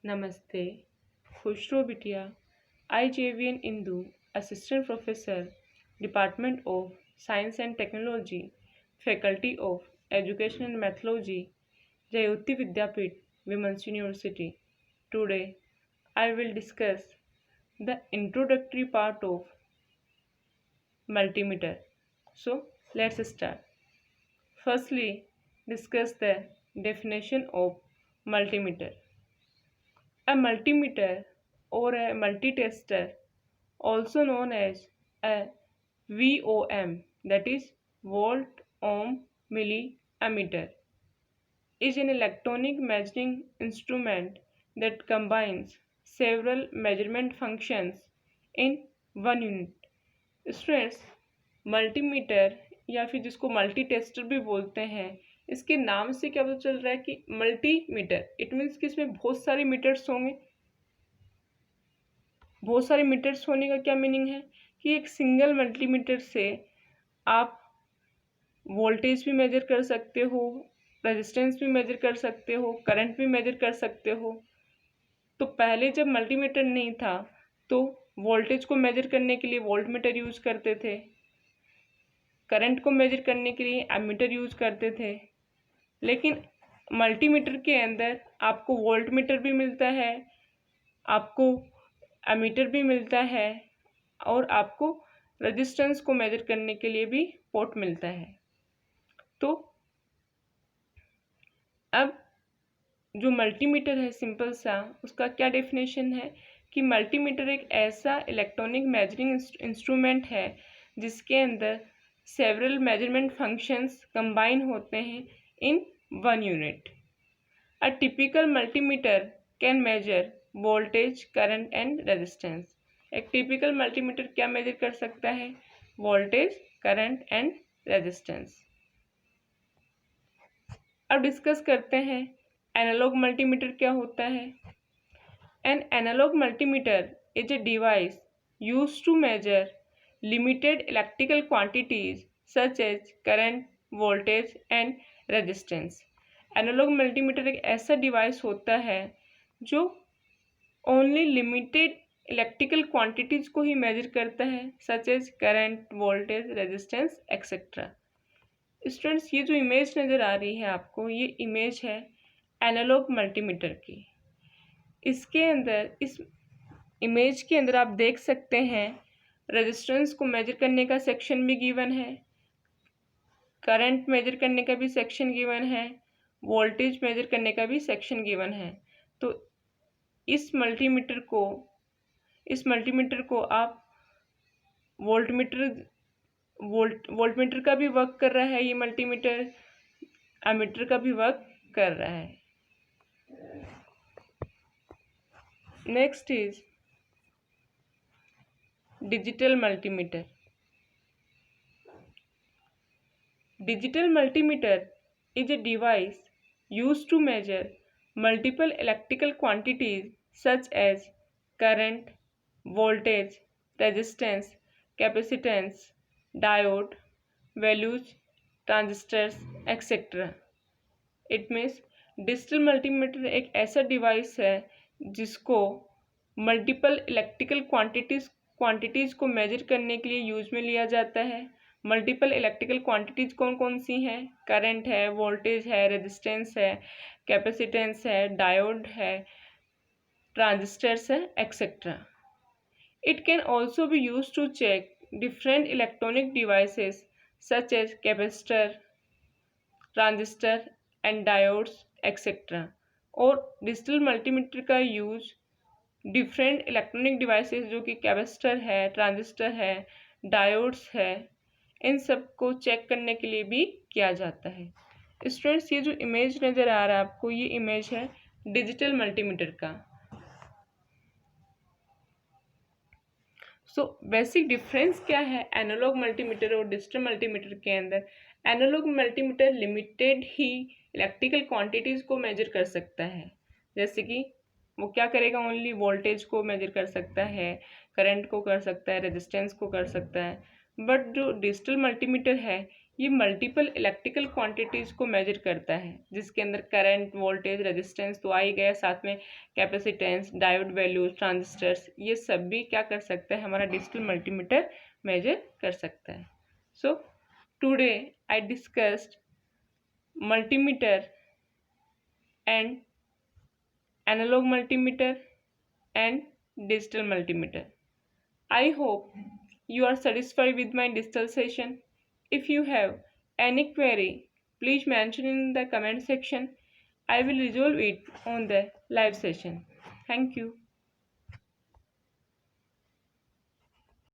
नमस्ते, खुश रहो बिटिया। I JVN Indu, assistant professor, department of science and technology, faculty of education and methodology, JVWU Vidyapeeth, women's university. Today, I will discuss the introductory part of multimeter. So, let's start. Firstly, discuss the definition of multimeter. A multimeter or a multitester, also known as a VOM, that is volt ohm milliammeter, is an electronic measuring instrument that combines several measurement functions in one unit. Students, multimeter या फिर जिसको multi tester भी बोलते हैं, इसके नाम से क्या पता चल रहा है कि मल्टीमीटर, इट मीन्स कि इसमें बहुत सारे मीटर्स होंगे। बहुत सारे मीटर्स होने का क्या मीनिंग है कि एक सिंगल मल्टीमीटर से आप वोल्टेज भी मेजर कर सकते हो, रेजिस्टेंस भी मेजर कर सकते हो, करंट भी मेजर कर सकते हो। तो पहले जब मल्टीमीटर नहीं था तो वोल्टेज को मेजर करने के लिए वोल्टमीटर यूज करते थे, करंट को मेजर करने के लिए एमीटर यूज करते थे। लेकिन मल्टीमीटर के अंदर आपको वोल्टमीटर भी मिलता है, आपको एमीटर भी मिलता है और आपको रेजिस्टेंस को मेजर करने के लिए भी पोर्ट मिलता है। तो अब जो मल्टीमीटर है सिंपल सा, उसका क्या डेफिनेशन है कि मल्टीमीटर एक ऐसा इलेक्ट्रॉनिक मेजरिंग इंस्ट्रूमेंट है जिसके अंदर सेवरल मेजरमेंट फंक्शंस कंबाइन होते हैं in one unit. A typical multimeter can measure voltage, current and resistance. एक टिपिकल मल्टीमीटर क्या मेजर कर सकता है? Voltage, current and resistance. अब डिस्कस करते हैं एनालॉग मल्टीमीटर क्या होता है। An analogue multimeter is a device used to measure limited electrical quantities such as current, voltage and resistance. Analogue multimeter एक ऐसा डिवाइस होता है जो ओनली लिमिटेड इलेक्ट्रिकल क्वांटिटीज को ही मेजर करता है, such as current, voltage, resistance etcetera. Students, ये जो इमेज नज़र आ रही है आपको, ये इमेज है एनालॉग मल्टीमीटर की। इसके अंदर, इस इमेज के अंदर आप देख सकते हैं रेजिस्टेंस को मेजर करने का सेक्शन भी गिवन है, करंट मेजर करने का भी सेक्शन गिवन है, वोल्टेज मेजर करने का भी सेक्शन गिवन है। तो इस मल्टीमीटर को आप वोल्टमीटर का भी वर्क कर रहा है, ये मल्टीमीटर एमीटर का भी वर्क कर रहा है। Next is digital multimeter. Digital multimeter is a device used to measure multiple electrical quantities such as current, voltage, resistance, capacitance, diode, values, transistors, etc. It means digital multimeter एक ऐसा device है जिसको multiple electrical quantities को major करने के लिए use में लिया जाता है। मल्टीपल इलेक्ट्रिकल क्वांटिटीज कौन कौन सी हैं? करंट है, वोल्टेज है, रेजिस्टेंस है, कैपेसिटेंस है, डायोड है, ट्रांजिस्टर्स है, etcetera. It can also be use to check different electronic devices such as capacitor, transistor and diodes etcetera. और डिजिटल मल्टीमीटर का यूज डिफरेंट इलेक्ट्रॉनिक डिवाइसेस जो कि कैपेसिटर है, ट्रांजिस्टर है, डायोड्स है, इन सब को चेक करने के लिए भी किया जाता है। स्टूडेंट्स, ये जो इमेज नज़र आ रहा है आपको, ये इमेज है डिजिटल मल्टीमीटर का। सो बेसिक डिफरेंस क्या है एनालॉग मल्टीमीटर और डिजिटल मल्टीमीटर के अंदर? एनालॉग मल्टीमीटर लिमिटेड ही इलेक्ट्रिकल क्वांटिटीज़ को मेजर कर सकता है, जैसे कि वो क्या करेगा, ओनली वोल्टेज को मेजर कर सकता है, करंट को कर सकता है, रेजिस्टेंस को कर सकता है। बट जो डिजिटल मल्टीमीटर है ये मल्टीपल इलेक्ट्रिकल क्वांटिटीज़ को मेजर करता है, जिसके अंदर करंट, वोल्टेज, रेजिस्टेंस तो आ ही गया, साथ में कैपेसिटेंस, डायोड वैल्यूज, ट्रांजिस्टर्स, ये सब भी क्या कर सकता है, हमारा डिजिटल मल्टीमीटर मेजर कर सकता है। So today I discussed multimeter and analogue multimeter and digital multimeter. I hope you are satisfied with my digital session. If you have any query, please mention in the comment section. I will resolve it on the live session. Thank you.